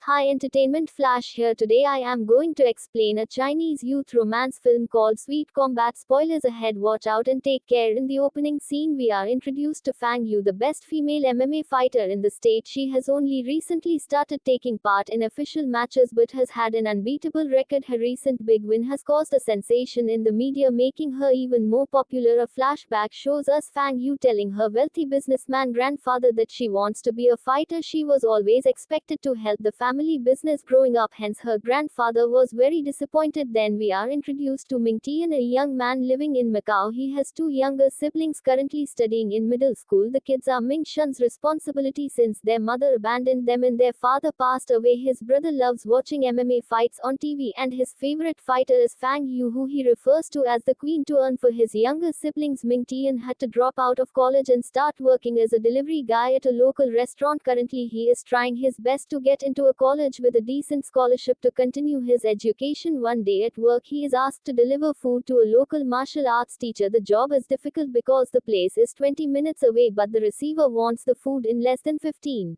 Hi, entertainment flash here. Today I am going to explain a Chinese youth romance film called Sweet Combat. Spoilers ahead, watch out and take care. In the opening scene, we are introduced to Fang Yu, the best female MMA fighter in the state. She has only recently started taking part in official matches but has had an unbeatable record. Her recent big win has caused a sensation in the media, making her even more popular. A flashback shows us Fang Yu telling her wealthy businessman grandfather that she wants to be a fighter. She was always expected to help the family business growing up, hence her grandfather was very disappointed. Then we are introduced to Ming Tian, a young man living in Macau. He has two younger siblings currently studying in middle school. The kids are Ming Shun's responsibility since their mother abandoned them and their father passed away. His brother loves watching MMA fights on TV and his favorite fighter is Fang Yu, who he refers to as the queen. To earn for his younger siblings, Ming Tian had to drop out of college and start working as a delivery guy at a local restaurant. Currently he is trying his best to get into a college with a decent scholarship to continue his education. One day at work, he is asked to deliver food to a local martial arts teacher. The job is difficult because the place is 20 minutes away, but the receiver wants the food in less than 15.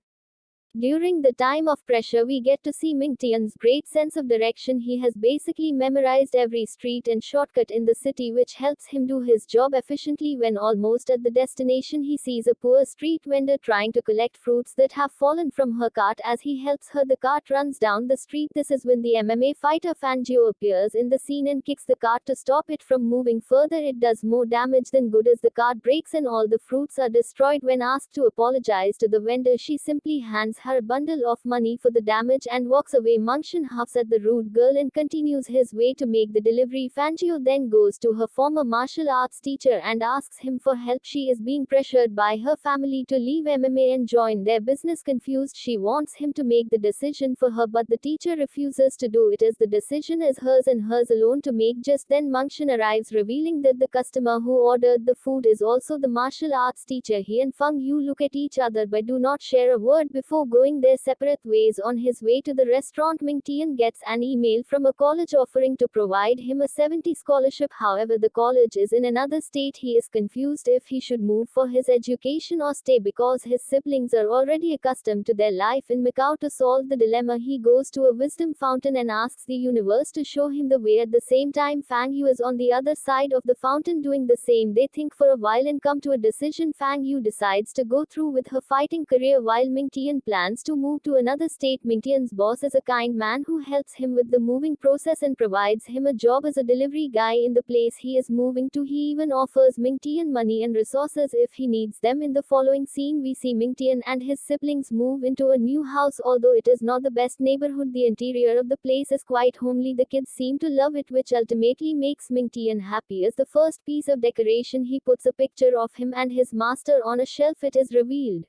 During the time of pressure, we get to see Ming Tian's great sense of direction. He has basically memorized every street and shortcut in the city, which helps him do his job efficiently. When almost at the destination, he sees a poor street vendor trying to collect fruits that have fallen from her cart. As he helps her, the cart runs down the street. This is when the MMA fighter Fang Yu appears in the scene and kicks the cart to stop it from moving further. It does more damage than good as the cart breaks and all the fruits are destroyed. When asked to apologize to the vendor, she simply hands her a bundle of money for the damage and walks away. Meng Shan huffs at the rude girl and continues his way to make the delivery. Fang Yu then goes to her former martial arts teacher and asks him for help. She is being pressured by her family to leave MMA and join their business. Confused, she wants him to make the decision for her, but the teacher refuses to do it as the decision is hers and hers alone to make. Just then Meng Shan arrives, revealing that the customer who ordered the food is also the martial arts teacher. He and Fang Yu look at each other but do not share a word before going their separate ways. On his way to the restaurant, Ming Tian gets an email from a college offering to provide him a 70 scholarship. However, the college is in another state. He is confused if he should move for his education or stay because his siblings are already accustomed to their life in Macau. To solve the dilemma, he goes to a wisdom fountain and asks the universe to show him the way. At the same time, Fang Yu is on the other side of the fountain doing the same. They think for a while and come to a decision. Fang Yu decides to go through with her fighting career while Ming Tian plans to move to another state. Ming Tian's boss is a kind man who helps him with the moving process and provides him a job as a delivery guy in the place he is moving to. He even offers Ming Tian money and resources if he needs them. In the following scene, we see Ming Tian and his siblings move into a new house. Although it is not the best neighborhood, the interior of the place is quite homely. The kids seem to love it, which ultimately makes Ming Tian happy. As the first piece of decoration, he puts a picture of him and his master on a shelf. It is revealed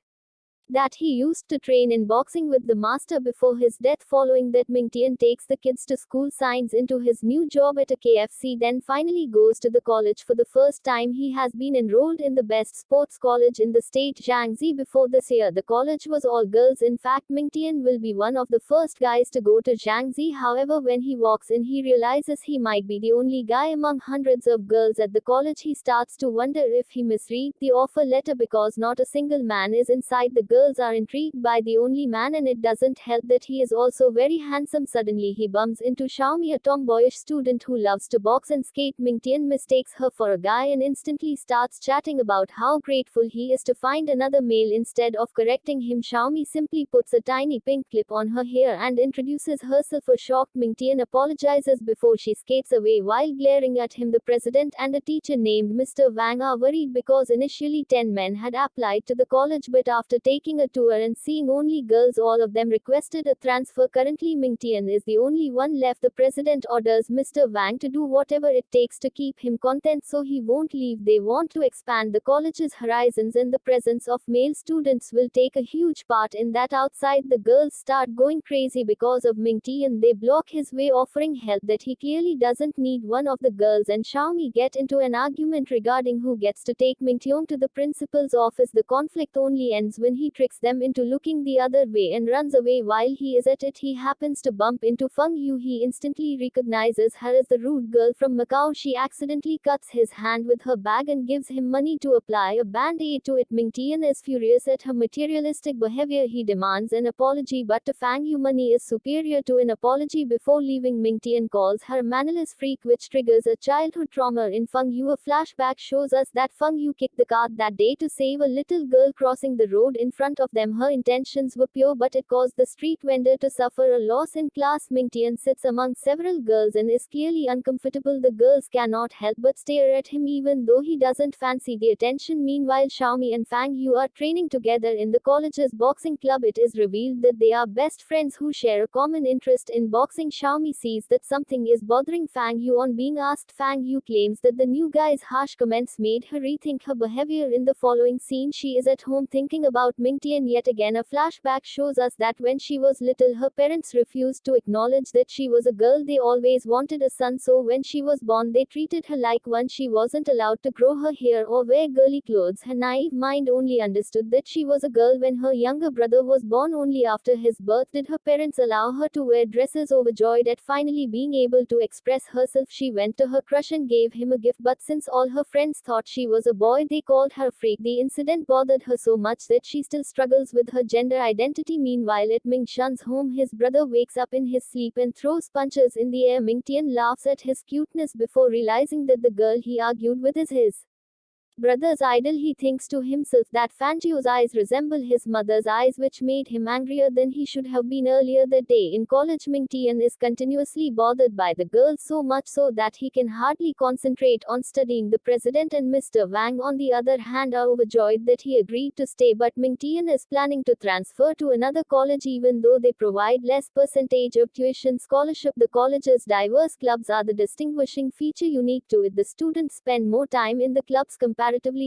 that he used to train in boxing with the master before his death. Following that, Ming Tian takes the kids to school, signs into his new job at a KFC, then finally goes to the college. For the first time, he has been enrolled in the best sports college in the state, Jiangxi. Before this year, the college was all girls. In fact, Ming Tian will be one of the first guys to go to Jiangxi. However, when he walks in, he realizes he might be the only guy among hundreds of girls at the college. He starts to wonder if he misread the offer letter because not a single man is inside. The girls are intrigued by the only man, and it doesn't help that he is also very handsome. Suddenly he bumps into Xiaomi, a tomboyish student who loves to box and skate. Ming Tian mistakes her for a guy and instantly starts chatting about how grateful he is to find another male. Instead of correcting him, Xiaomi simply puts a tiny pink clip on her hair and introduces herself. A shocked Ming Tian apologizes before she skates away while glaring at him. The president and a teacher named Mr. Wang are worried because initially 10 men had applied to the college, but after taking a tour and seeing only girls, all of them requested a transfer. Currently, Ming Tian is the only one left. The president orders Mr. Wang to do whatever it takes to keep him content so he won't leave. They want to expand the college's horizons, and the presence of male students will take a huge part in that. Outside, the girls start going crazy because of Ming Tian. They block his way, offering help that he clearly doesn't need. One of the girls and Xiaomi get into an argument regarding who gets to take Ming Tian to the principal's office. The conflict only ends when he tricks them into looking the other way and runs away. While he is at it, he happens to bump into Feng Yu. He instantly recognizes her as the rude girl from Macau. She accidentally cuts his hand with her bag and gives him money to apply a band-aid to it. Ming Tian is furious at her materialistic behavior. He demands an apology, but to Fang Yu, money is superior to an apology. Before leaving, Ming Tian calls her a mannerless freak, which triggers a childhood trauma in Feng Yu. A flashback shows us that Feng Yu kicked the cart that day to save a little girl crossing the road in front of them. Her intentions were pure, but it caused the street vendor to suffer a loss in class. Ming Tian sits among several girls and is clearly uncomfortable. The girls cannot help but stare at him even though he doesn't fancy the attention. Meanwhile, Xiaomi and Fang Yu are training together in the college's boxing club. It is revealed that they are best friends who share a common interest in boxing. Xiaomi sees that something is bothering Fang Yu. On being asked, Fang Yu claims that the new guy's harsh comments made her rethink her behavior. In the following scene, she is at home thinking about Ming Tian yet again. A flashback shows us that when she was little, her parents refused to acknowledge that she was a girl. They always wanted a son, so when she was born, they treated her like one. She wasn't allowed to grow her hair or wear girly clothes. Her naive mind only understood that she was a girl when her younger brother was born. Only after his birth did her parents allow her to wear dresses. Overjoyed at finally being able to express herself, she went to her crush and gave him a gift, but since all her friends thought she was a boy, they called her a freak. The incident bothered her so much that she still struggles with her gender identity. Meanwhile, at Ming Shan's home, his brother wakes up in his sleep and throws punches in the air. Ming Tian laughs at his cuteness before realizing that the girl he argued with is his brother's idol. He thinks to himself that Fangio's eyes resemble his mother's eyes, which made him angrier than he should have been earlier that day. In college, Ming Tian is continuously bothered by the girls, so much so that he can hardly concentrate on studying. The president and Mr. Wang, on the other hand, are overjoyed that he agreed to stay, but Ming Tian is planning to transfer to another college even though they provide less percentage of tuition scholarship. The college's diverse clubs are the distinguishing feature unique to it. The students spend more time in the clubs comparatively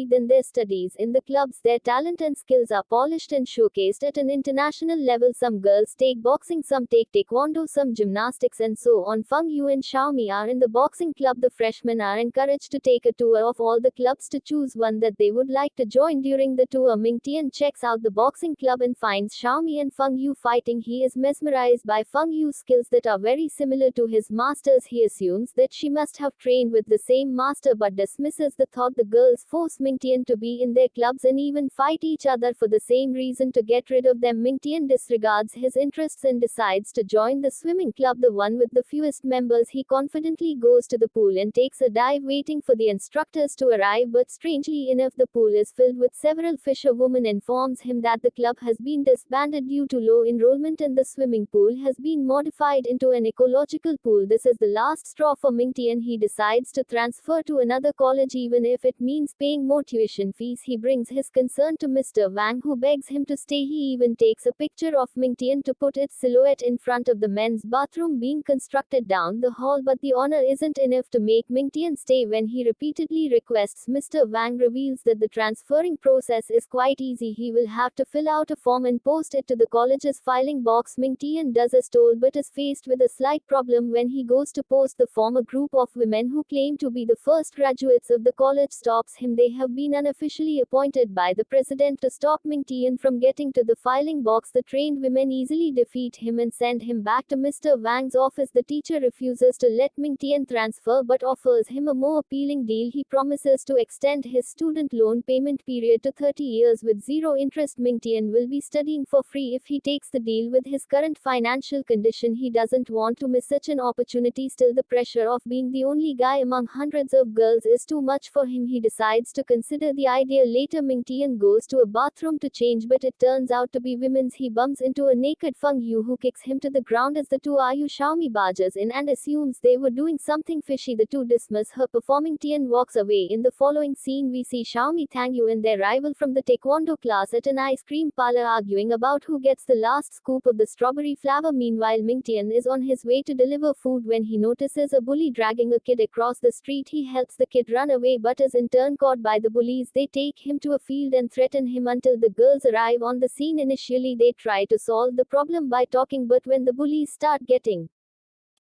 than their studies. In the clubs, their talent and skills are polished and showcased at an international level. Some girls take boxing, some take taekwondo, some gymnastics, and so on. Feng Yu and Xiaomi are in the boxing club. The freshmen are encouraged to take a tour of all the clubs to choose one that they would like to join. During the tour, Ming Tian checks out the boxing club and finds Xiaomi and Feng Yu fighting. He is mesmerized by Feng Yu's skills that are very similar to his master's. He assumes that she must have trained with the same master, but dismisses the thought. The girls force Ming Tian to be in their clubs and even fight each other for the same reason, to get rid of them. Ming Tian disregards his interests and decides to join the swimming club, the one with the fewest members. He confidently goes to the pool and takes a dive, waiting for the instructors to arrive, but strangely enough, the pool is filled with several fish. A woman informs him that the club has been disbanded due to low enrollment and the swimming pool has been modified into an ecological pool. This is the last straw for Ming Tian. He decides to transfer to another college, even if it means paying more tuition fees. He brings his concern to Mr. Wang, who begs him to stay. He even takes a picture of Ming Tian to put its silhouette in front of the men's bathroom being constructed down the hall, but the honor isn't enough to make Ming Tian stay. When he repeatedly requests, Mr. Wang reveals that the transferring process is quite easy. He will have to fill out a form and post it to the college's filing box. Ming Tian does as told, but is faced with a slight problem. When he goes to post the form, a group of women who claim to be the first graduates of the college stops him. They have been unofficially appointed by the president to stop Ming Tian from getting to the filing box. The trained women easily defeat him and send him back to Mr. Wang's office. The teacher refuses to let Ming Tian transfer but offers him a more appealing deal. He promises to extend his student loan payment period to 30 years with zero interest. Ming Tian will be studying for free if he takes the deal. With his current financial condition, he doesn't want to miss such an opportunity. Still, the pressure of being the only guy among hundreds of girls is too much for him. He decides to consider the idea. Later, Ming Tian goes to a bathroom to change, but it turns out to be women's. He bumps into a naked Feng Yu, who kicks him to the ground as the two Xiaomi barges in and assumes they were doing something fishy. The two dismiss her performing. Tian walks away. In the following scene, we see Xiaomi, Feng Yu and their rival from the taekwondo class at an ice cream parlor arguing about who gets the last scoop of the strawberry flavor. Meanwhile, Ming Tian is on his way to deliver food when he notices a bully dragging a kid across the street. He helps the kid run away but is in turn caught by the bullies. They take him to a field and threaten him until the girls arrive on the scene. Initially, they try to solve the problem by talking, but when the bullies start getting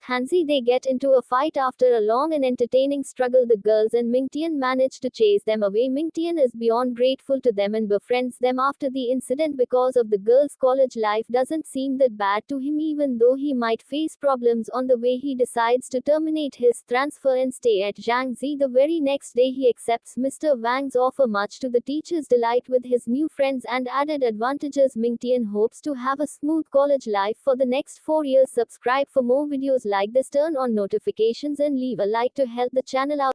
Hanzi they get into a fight after a long and entertaining struggle. The girls and Mingtian manage to chase them away. Mingtian is beyond grateful to them and befriends them after the incident because of the girls' college life doesn't seem that bad to him, even though he might face problems on the way. He decides to terminate his transfer and stay at Zhangzi. The very next day he accepts Mr. Wang's offer, much to the teacher's delight. With his new friends and added advantages, Mingtian hopes to have a smooth college life for the next 4 years. Subscribe for more videos like this, turn on notifications and leave a like to help the channel out.